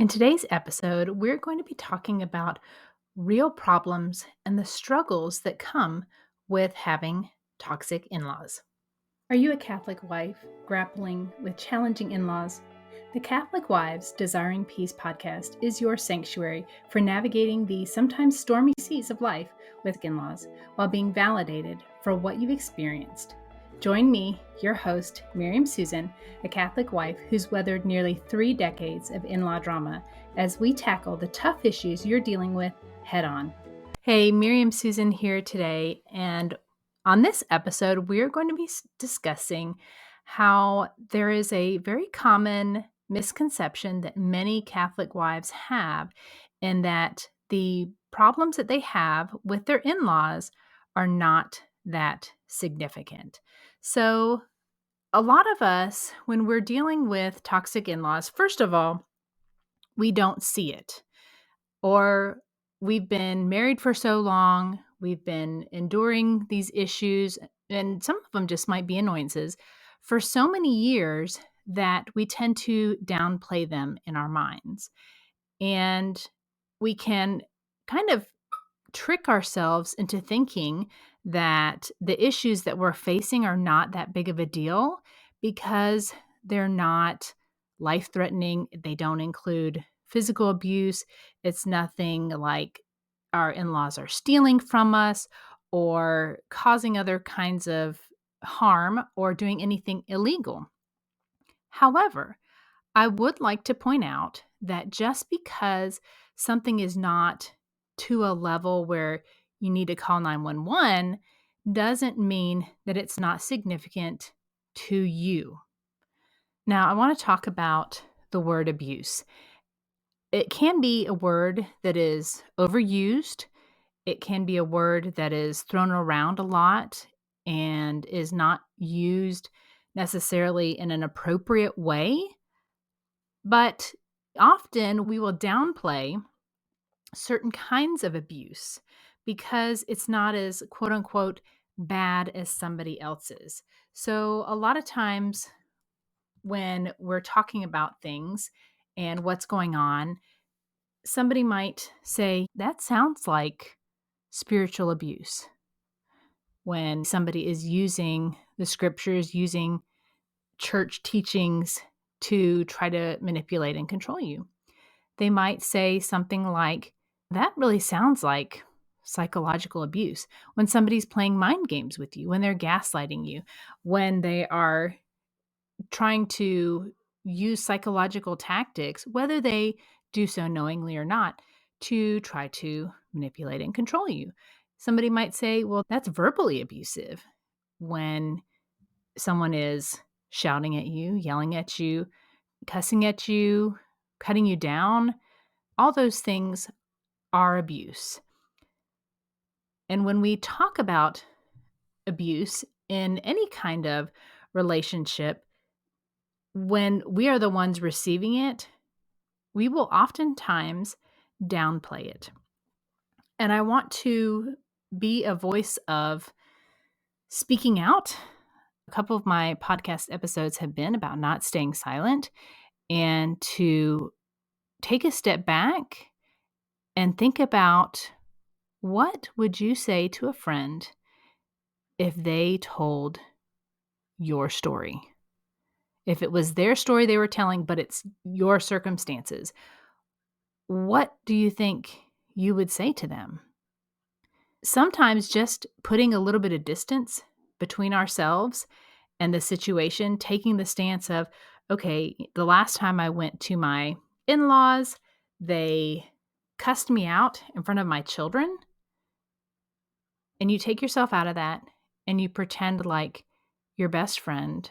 In today's episode, we're going to be talking about real problems and the struggles that come with having toxic in laws. Are you a Catholic wife grappling with challenging in laws? The Catholic Wives Desiring Peace podcast is your sanctuary for navigating the sometimes stormy seas of life with in laws while being validated for what you've experienced. Join me, your host, Miriam Susan, a Catholic wife who's weathered nearly 3 decades of in law drama, as we tackle the tough issues you're dealing with head on. Hey, Miriam Susan here today, and on this episode, we're going to be discussing how there is a very common misconception that many Catholic wives have, in that the problems that they have with their in laws are not that significant. So, a lot of us, when we're dealing with toxic in laws, first of all, we don't see it. Or we've been married for so long, we've been enduring these issues, and some of them just might be annoyances, for so many years that we tend to downplay them in our minds. And we can kind of trick ourselves into thinking that the issues that we're facing are not that big of a deal because they're not life threatening. They don't include physical abuse. It's nothing like our in laws are stealing from us or causing other kinds of harm or doing anything illegal. However, I would like to point out that just because something is not to a level where you need to call 911 doesn't mean that it's not significant to you. Now, I want to talk about the word abuse. It can be a word that is overused. It can be a word that is thrown around a lot and is not used necessarily in an appropriate way. But often we will downplay certain kinds of abuse because it's not as quote unquote bad as somebody else's. So a lot of times when we're talking about things and what's going on, somebody might say, that sounds like spiritual abuse. When somebody is using the scriptures, using church teachings to try to manipulate and control you. They might say something like, that really sounds like psychological abuse. When somebody's playing mind games with you, when they're gaslighting you, when they are trying to use psychological tactics, whether they do so knowingly or not, to try to manipulate and control you. Somebody might say, well, that's verbally abusive when someone is shouting at you, yelling at you, cussing at you, cutting you down. All those things are abuse. And when we talk about abuse in any kind of relationship, when we are the ones receiving it, we will oftentimes downplay it. And I want to be a voice of speaking out. A couple of my podcast episodes have been about not staying silent and to take a step back and think about, what would you say to a friend if they told your story? If it was their story they were telling, but it's your circumstances, what do you think you would say to them? Sometimes just putting a little bit of distance between ourselves and the situation, taking the stance of, okay, the last time I went to my in-laws, they cussed me out in front of my children. And you take yourself out of that and you pretend like your best friend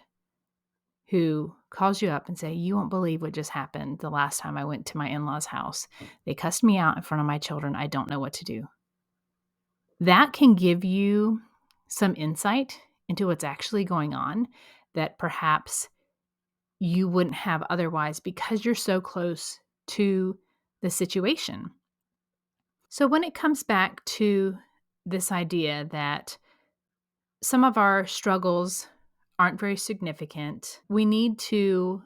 who calls you up and say, you won't believe what just happened the last time I went to my in-laws' house. They cussed me out in front of my children. I don't know what to do. That can give you some insight into what's actually going on that perhaps you wouldn't have otherwise because you're so close to the situation. So when it comes back to this idea that some of our struggles aren't very significant, we need to,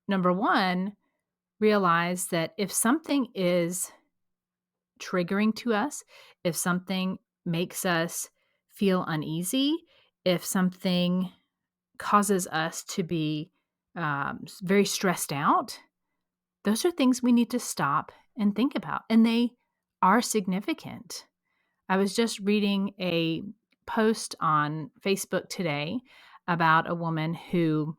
number one, realize that if something is triggering to us, if something makes us feel uneasy, if something causes us to be very stressed out, those are things we need to stop and think about. And they are significant. I was just reading a post on Facebook today about a woman who,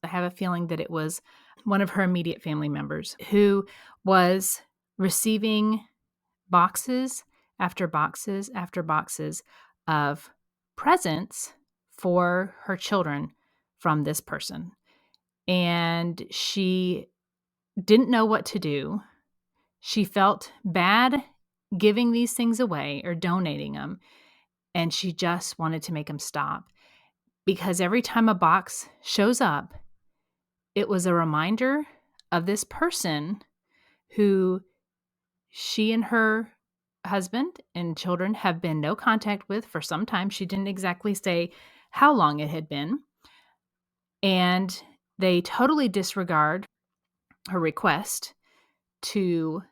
I have a feeling that it was one of her immediate family members, who was receiving boxes after boxes after boxes of presents for her children from this person. And she didn't know what to do. She felt bad giving these things away or donating them, and she just wanted to make them stop, because every time a box shows up, it was a reminder of this person who she and her husband and children have been no contact with for some time. She didn't exactly say how long it had been. And they totally disregard her request to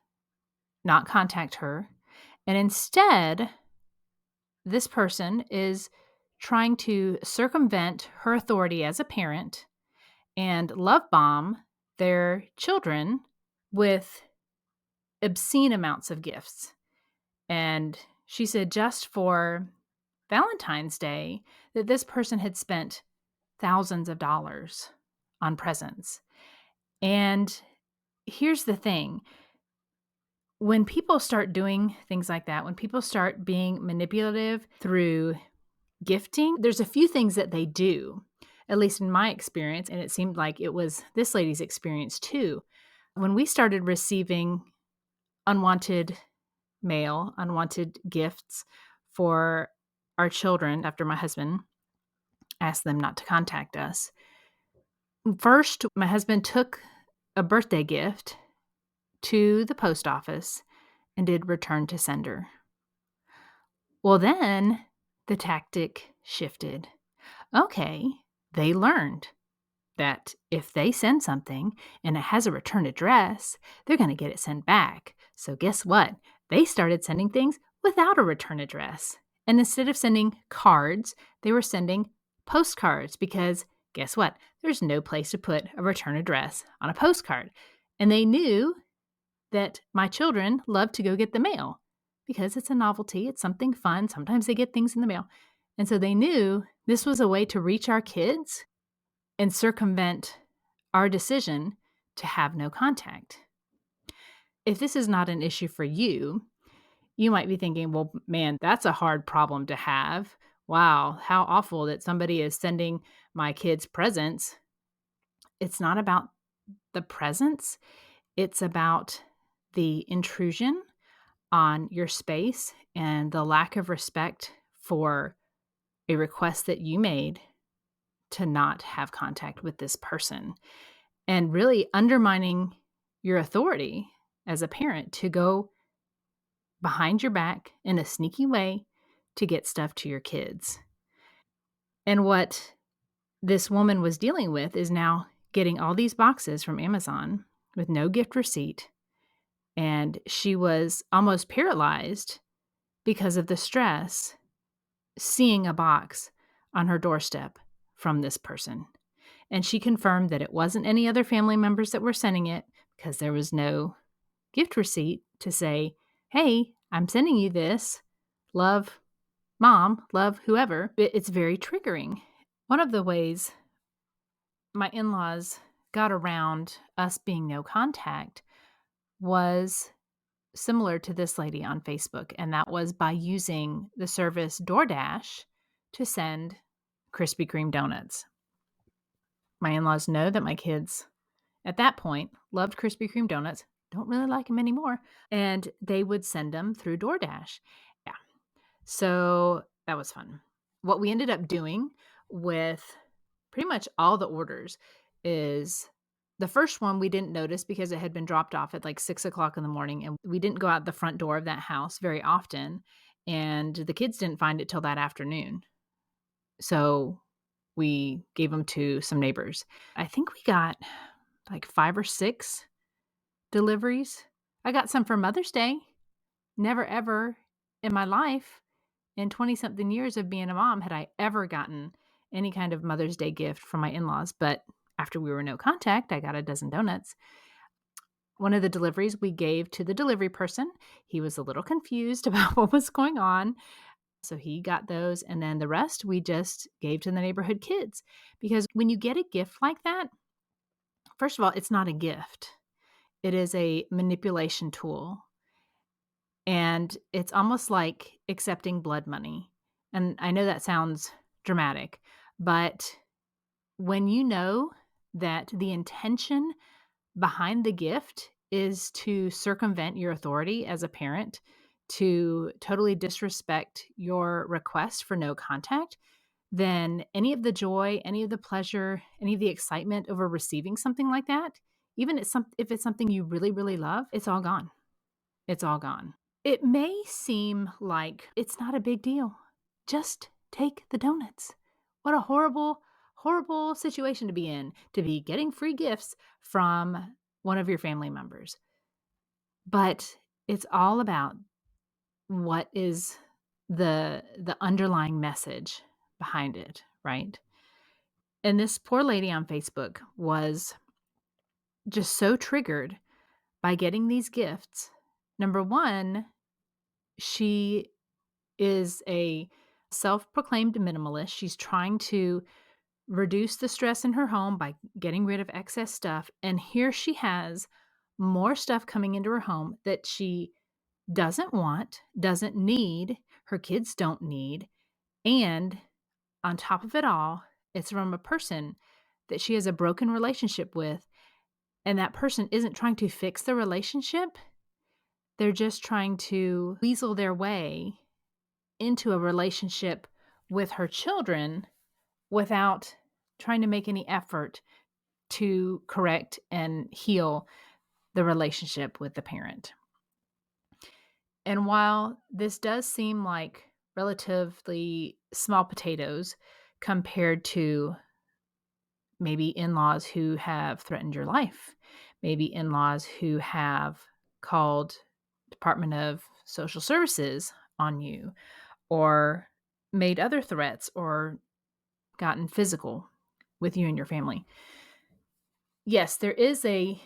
not contact her. And instead, this person is trying to circumvent her authority as a parent and love bomb their children with obscene amounts of gifts. And she said just for Valentine's Day that this person had spent thousands of dollars on presents. And here's the thing. When people start doing things like that, when people start being manipulative through gifting, there's a few things that they do, at least in my experience, and it seemed like it was this lady's experience too. When we started receiving unwanted mail, unwanted gifts for our children after my husband asked them not to contact us, first, my husband took a birthday gift to the post office and did return to sender. Well, then the tactic shifted. Okay, they learned that if they send something and it has a return address, they're going to get it sent back. So guess what? They started sending things without a return address. And instead of sending cards, they were sending postcards, because guess what? There's no place to put a return address on a postcard. And they knew that my children love to go get the mail because it's a novelty. It's something fun. Sometimes they get things in the mail. And so they knew this was a way to reach our kids and circumvent our decision to have no contact. If this is not an issue for you, you might be thinking, well, man, that's a hard problem to have. Wow, how awful that somebody is sending my kids presents. It's not about the presents. It's about the intrusion on your space and the lack of respect for a request that you made to not have contact with this person, and really undermining your authority as a parent to go behind your back in a sneaky way to get stuff to your kids. And what this woman was dealing with is now getting all these boxes from Amazon with no gift receipt. And she was almost paralyzed because of the stress seeing a box on her doorstep from this person. And she confirmed that it wasn't any other family members that were sending it, because there was no gift receipt to say, hey, I'm sending you this. Love mom, love whoever. It's very triggering. One of the ways my in-laws got around us being no contact was similar to this lady on Facebook, and that was by using the service DoorDash to send Krispy Kreme donuts. My in-laws know that my kids at that point loved Krispy Kreme donuts, don't really like them anymore, and they would send them through DoorDash. Yeah. So that was fun. What we ended up doing with pretty much all the orders is, the first one we didn't notice because it had been dropped off at like 6:00 in the morning, and we didn't go out the front door of that house very often. And the kids didn't find it till that afternoon. So we gave them to some neighbors. I think we got like 5 or 6 deliveries. I got some for Mother's Day. Never ever in my life, in 20-something years of being a mom, had I ever gotten any kind of Mother's Day gift from my in-laws, but after we were no contact, I got a dozen donuts. One of the deliveries we gave to the delivery person. He was a little confused about what was going on, so he got those, and then the rest we just gave to the neighborhood kids. Because when you get a gift like that, first of all, it's not a gift. It is a manipulation tool. And it's almost like accepting blood money. And I know that sounds dramatic, but when you know that the intention behind the gift is to circumvent your authority as a parent, to totally disrespect your request for no contact, then any of the joy, any of the pleasure, any of the excitement over receiving something like that, even if it's something you really, really love, it's all gone. It's all gone. It may seem like it's not a big deal. Just take the donuts. What a horrible, horrible situation to be in, to be getting free gifts from one of your family members. But it's all about what is the underlying message behind it, right? And this poor lady on Facebook was just so triggered by getting these gifts. Number one, she is a self-proclaimed minimalist. She's trying to reduce the stress in her home by getting rid of excess stuff. And here she has more stuff coming into her home that she doesn't want, doesn't need, her kids don't need. And on top of it all, it's from a person that she has a broken relationship with. And that person isn't trying to fix the relationship. They're just trying to weasel their way into a relationship with her children without trying to make any effort to correct and heal the relationship with the parent. And while this does seem like relatively small potatoes compared to maybe in-laws who have threatened your life, maybe in-laws who have called Department of Social Services on you, or made other threats, or gotten physical with you and your family. Yes, there is a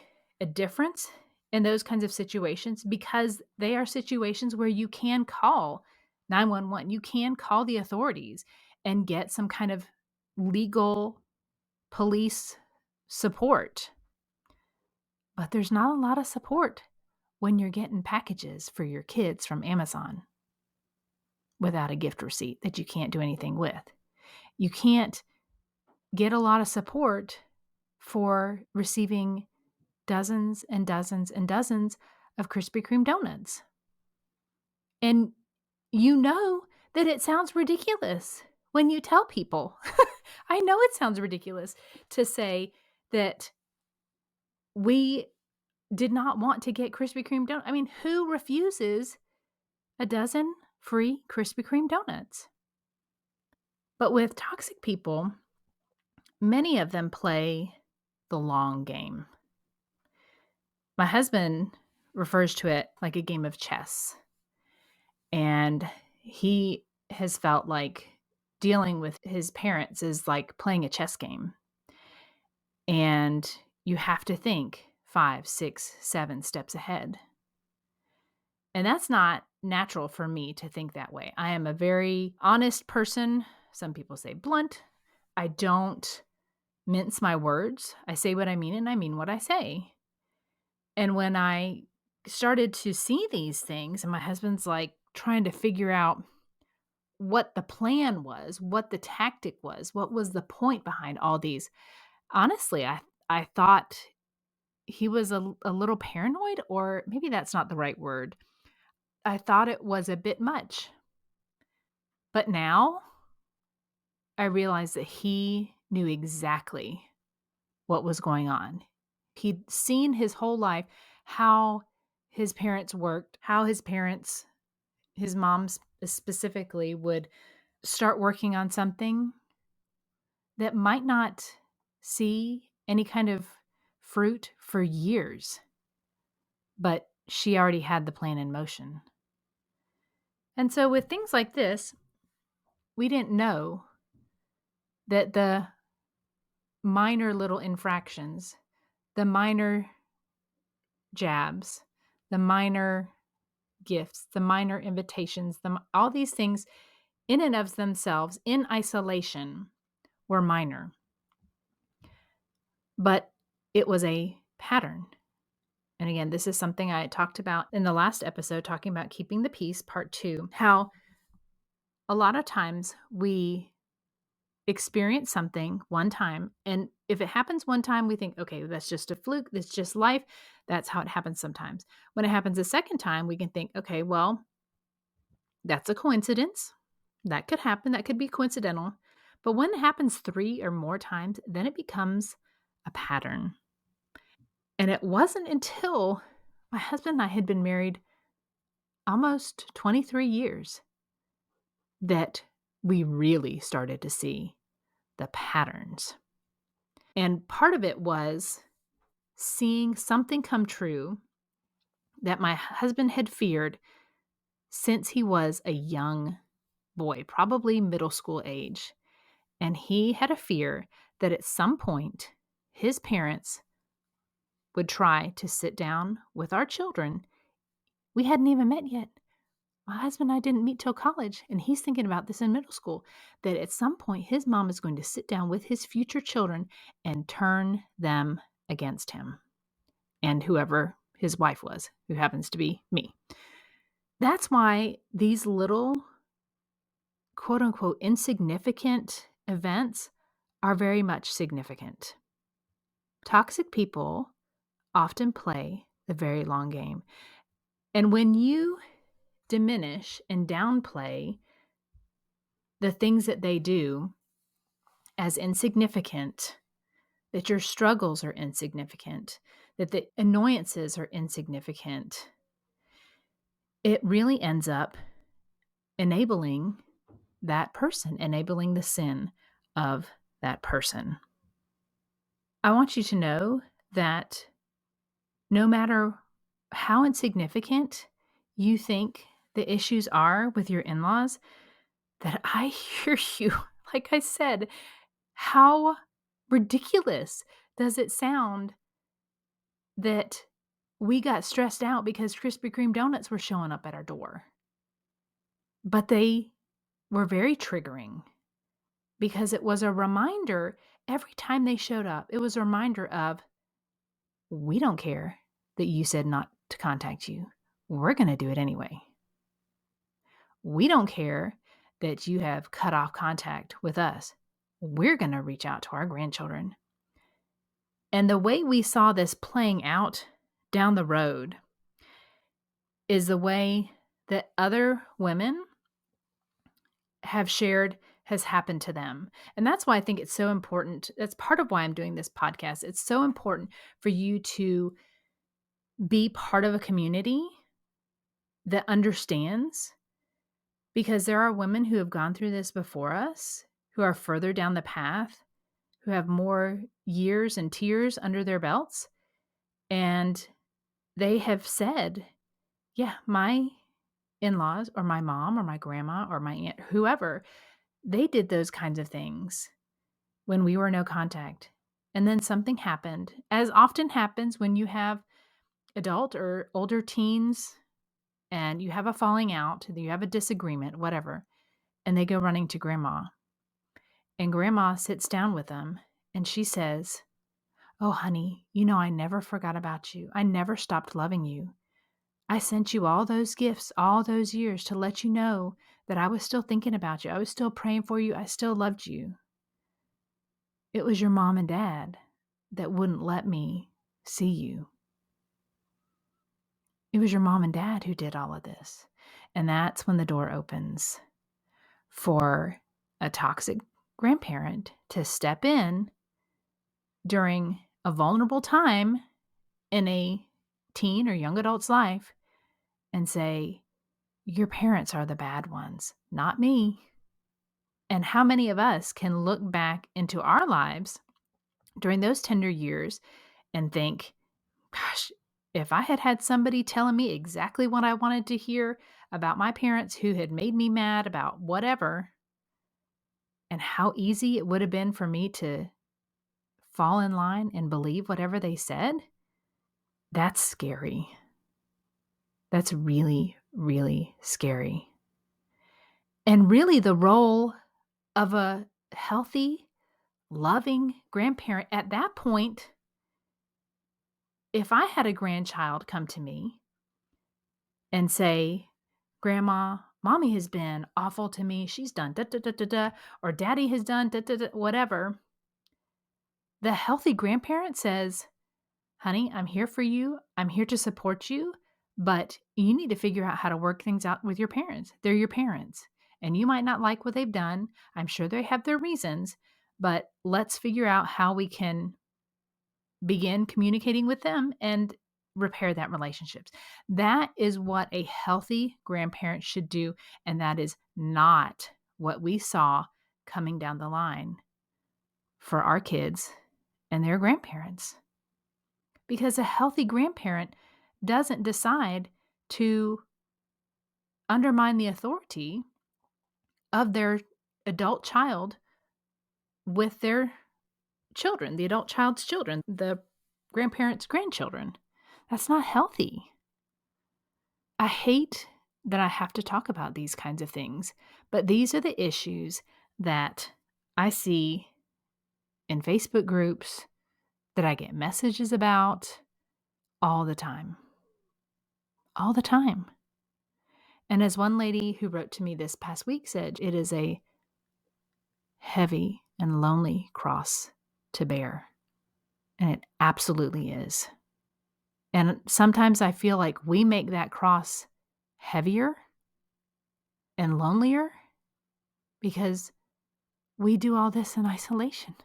difference in those kinds of situations because they are situations where you can call 911. You can call the authorities and get some kind of legal police support. But there's not a lot of support when you're getting packages for your kids from Amazon without a gift receipt that you can't do anything with. You can't get a lot of support for receiving dozens and dozens and dozens of Krispy Kreme donuts. And you know that it sounds ridiculous when you tell people. I know it sounds ridiculous to say that we did not want to get Krispy Kreme donuts. I mean, who refuses a dozen free Krispy Kreme donuts? But with toxic people, many of them play the long game. My husband refers to it like a game of chess. And he has felt like dealing with his parents is like playing a chess game. And you have to think 5, 6, 7 steps ahead. And that's not natural for me to think that way. I am a very honest person. Some people say blunt. I don't mince my words. I say what I mean and I mean what I say. And when I started to see these things, and my husband's like trying to figure out what the plan was, what the tactic was, what was the point behind all these. Honestly, I thought he was a little paranoid, or maybe that's not the right word. I thought it was a bit much. But now I realize that he knew exactly what was going on. He'd seen his whole life how his parents worked, how his parents, his mom specifically, would start working on something that might not see any kind of fruit for years. but she already had the plan in motion. And so with things like this, we didn't know that the minor little infractions, the minor jabs, the minor gifts, the minor invitations, all these things in and of themselves, in isolation, were minor. But it was a pattern. And again, this is something I talked about in the last episode, talking about keeping the peace, part 2, how a lot of times we experience something one time. And if it happens one time, we think, okay, that's just a fluke. That's just life. That's how it happens sometimes. When it happens a second time, we can think, okay, well, that's a coincidence. That could happen. That could be coincidental. But when it happens 3 or more times, then it becomes a pattern. And it wasn't until my husband and I had been married almost 23 years that we really started to see the patterns. And part of it was seeing something come true that my husband had feared since he was a young boy, probably middle school age. And he had a fear that at some point his parents would try to sit down with our children. We hadn't even met yet. My husband and I didn't meet till college, and he's thinking about this in middle school, that at some point his mom is going to sit down with his future children and turn them against him and whoever his wife was, who happens to be me. That's why these little, quote unquote, insignificant events are very much significant. Toxic people often play the very long game. And when you diminish and downplay the things that they do as insignificant, that your struggles are insignificant, that the annoyances are insignificant, it really ends up enabling that person, enabling the sin of that person. I want you to know that no matter how insignificant you think the issues are with your in-laws, that I hear you. Like I said, how ridiculous does it sound that we got stressed out because Krispy Kreme donuts were showing up at our door? But they were very triggering because it was a reminder every time they showed up. It was a reminder of, we don't care that you said not to contact you. We're going to do it anyway. We don't care that you have cut off contact with us. We're going to reach out to our grandchildren. And the way we saw this playing out down the road is the way that other women have shared has happened to them. And that's why I think it's so important. That's part of why I'm doing this podcast. It's so important for you to be part of a community that understands, because there are women who have gone through this before us, who are further down the path, who have more years and tears under their belts. And they have said, yeah, my in-laws or my mom or my grandma or my aunt, whoever, they did those kinds of things when we were no contact. And then something happened, as often happens when you have adult or older teens and you have a falling out, you have a disagreement, whatever, and they go running to grandma. And grandma sits down with them and she says, oh, honey, I never forgot about you. I never stopped loving you. I sent you all those gifts all those years to let you know that I was still thinking about you. I was still praying for you. I still loved you. It was your mom and dad that wouldn't let me see you. It was your mom and dad who did all of this. And that's when the door opens for a toxic grandparent to step in during a vulnerable time in a teen or young adult's life and say, your parents are the bad ones, not me. And how many of us can look back into our lives during those tender years and think, gosh, if I had had somebody telling me exactly what I wanted to hear about my parents who had made me mad about whatever, and how easy it would have been for me to fall in line and believe whatever they said, that's scary. That's really, really scary. And really, the role of a healthy, loving grandparent at that point, if I had a grandchild come to me and say, "Grandma, mommy has been awful to me. She's done da da da da da," or "Daddy has done da da da," whatever, the healthy grandparent says, "Honey, I'm here for you. I'm here to support you, but you need to figure out how to work things out with your parents. They're your parents, and you might not like what they've done. I'm sure they have their reasons, but let's figure out how we can begin communicating with them and repair that relationships." That is what a healthy grandparent should do, and that is not what we saw coming down the line for our kids and their grandparents. Because a healthy grandparent doesn't decide to undermine the authority of their adult child with their children, the adult child's children, the grandparents' grandchildren. That's not healthy. I hate that I have to talk about these kinds of things, but these are the issues that I see in Facebook groups, that I get messages about all the time. All the time. And as one lady who wrote to me this past week said, it is a heavy and lonely cross to bear. And it absolutely is. And sometimes I feel like we make that cross heavier and lonelier because we do all this in isolation.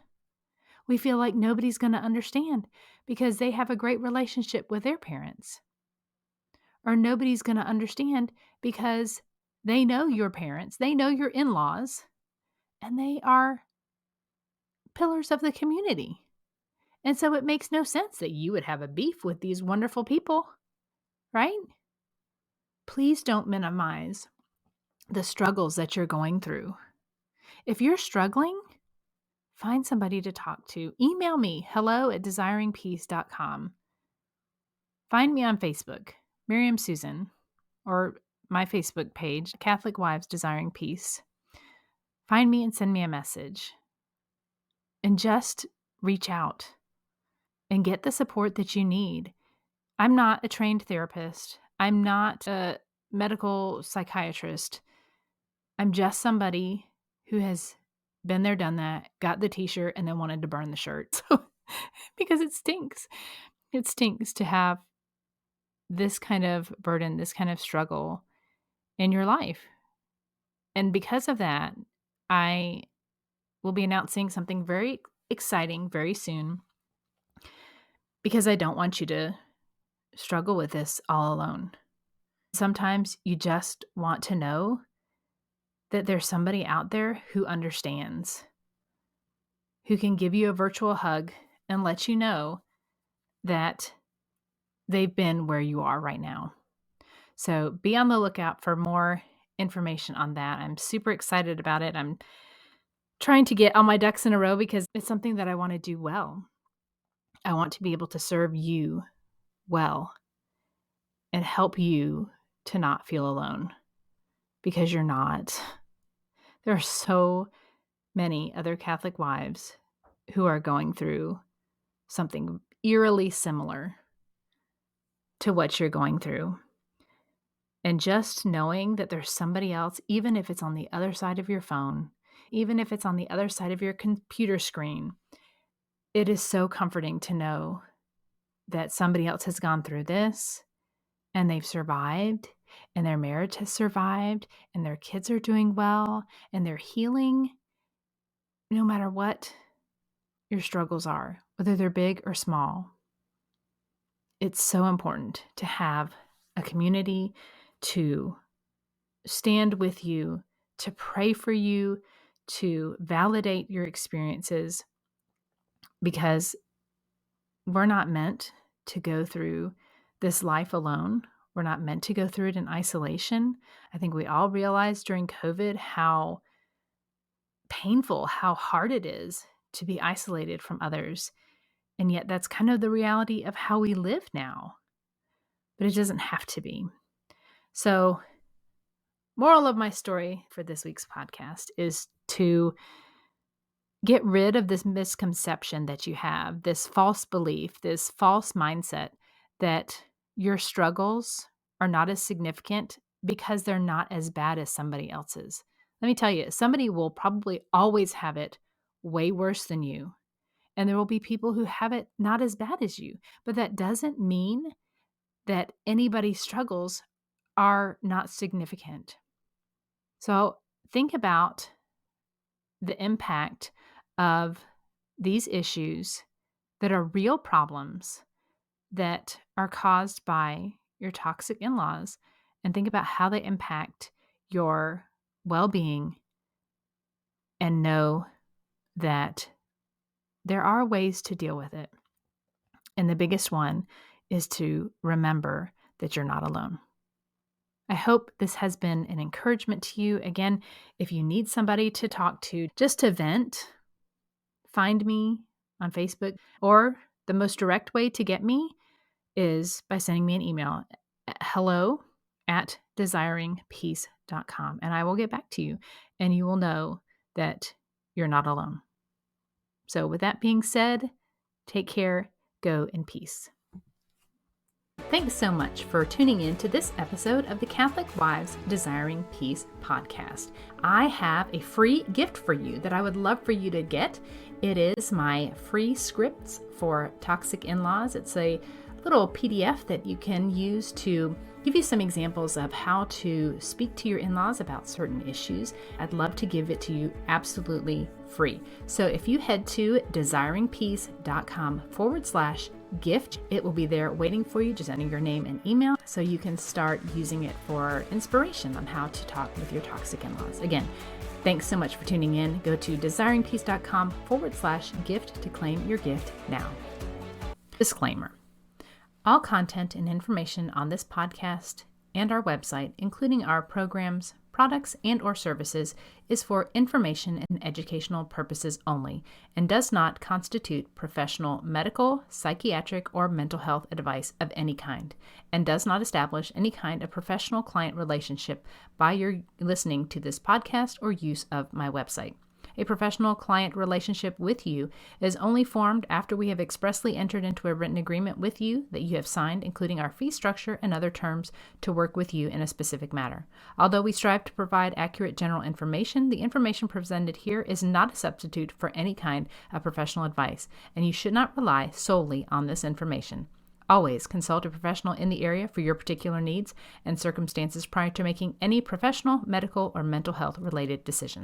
We feel like nobody's going to understand because they have a great relationship with their parents. Or nobody's going to understand because they know your parents, they know your in-laws, and they are pillars of the community. And so it makes no sense that you would have a beef with these wonderful people, right? Please don't minimize the struggles that you're going through. If you're struggling, find somebody to talk to. Email me, hello@desiringpeace.com. Find me on Facebook, Miriam Susan, or my Facebook page, Catholic Wives Desiring Peace. Find me and send me a message. And just reach out and get the support that you need. I'm not a trained therapist. I'm not a medical psychiatrist. I'm just somebody who has been there, done that, got the t-shirt, and then wanted to burn the shirt. So, because it stinks. It stinks to have this kind of burden, this kind of struggle in your life. And because of that, I will be announcing something very exciting very soon, because I don't want you to struggle with this all alone. Sometimes you just want to know that there's somebody out there who understands, who can give you a virtual hug and let you know that they've been where you are right now. So be on the lookout for more information on that. I'm super excited about it. I'm trying to get all my ducks in a row because it's something that I want to do well. I want to be able to serve you well and help you to not feel alone, because you're not. There are so many other Catholic wives who are going through something eerily similar to what you're going through. And just knowing that there's somebody else, even if it's on the other side of your phone, even if it's on the other side of your computer screen, it is so comforting to know that somebody else has gone through this and they've survived, and their marriage has survived, and their kids are doing well, and they're healing, no matter what your struggles are, whether they're big or small. It's so important to have a community to stand with you, to pray for you, to validate your experiences, because we're not meant to go through this life alone. We're not meant to go through it in isolation. I think we all realized during COVID how painful, how hard it is to be isolated from others. And yet that's kind of the reality of how we live now. But it doesn't have to be. So, moral of my story for this week's podcast is to get rid of this misconception that you have, this false belief, this false mindset that your struggles are not as significant because they're not as bad as somebody else's. Let me tell you, somebody will probably always have it way worse than you. And there will be people who have it not as bad as you. But that doesn't mean that anybody's struggles are not significant. So think about the impact of these issues that are real problems that are caused by your toxic in-laws, and think about how they impact your well-being, and know that there are ways to deal with it. And the biggest one is to remember that you're not alone. I hope this has been an encouragement to you. Again, if you need somebody to talk to, just to vent, find me on Facebook, or the most direct way to get me is by sending me an email at hello@desiringpeace.com, and I will get back to you, and you will know that you're not alone. So with that being said, take care, go in peace. Thanks so much for tuning in to this episode of the Catholic Wives Desiring Peace podcast. I have a free gift for you that I would love for you to get. It is my free scripts for toxic in-laws. It's a little PDF that you can use to give you some examples of how to speak to your in-laws about certain issues. I'd love to give it to you absolutely free. So if you head to desiringpeace.com/gift, it will be there waiting for you. Just enter your name and email so you can start using it for inspiration on how to talk with your toxic in-laws. Again, thanks so much for tuning in. Go to desiringpeace.com/gift to claim your gift now. Disclaimer. All content and information on this podcast and our website, including our programs, products, and or services, is for information and educational purposes only and does not constitute professional medical, psychiatric, or mental health advice of any kind, and does not establish any kind of professional client relationship by your listening to this podcast or use of my website. A professional client relationship with you is only formed after we have expressly entered into a written agreement with you that you have signed, including our fee structure and other terms to work with you in a specific matter. Although we strive to provide accurate general information, the information presented here is not a substitute for any kind of professional advice, and you should not rely solely on this information. Always consult a professional in the area for your particular needs and circumstances prior to making any professional, medical, or mental health related decisions.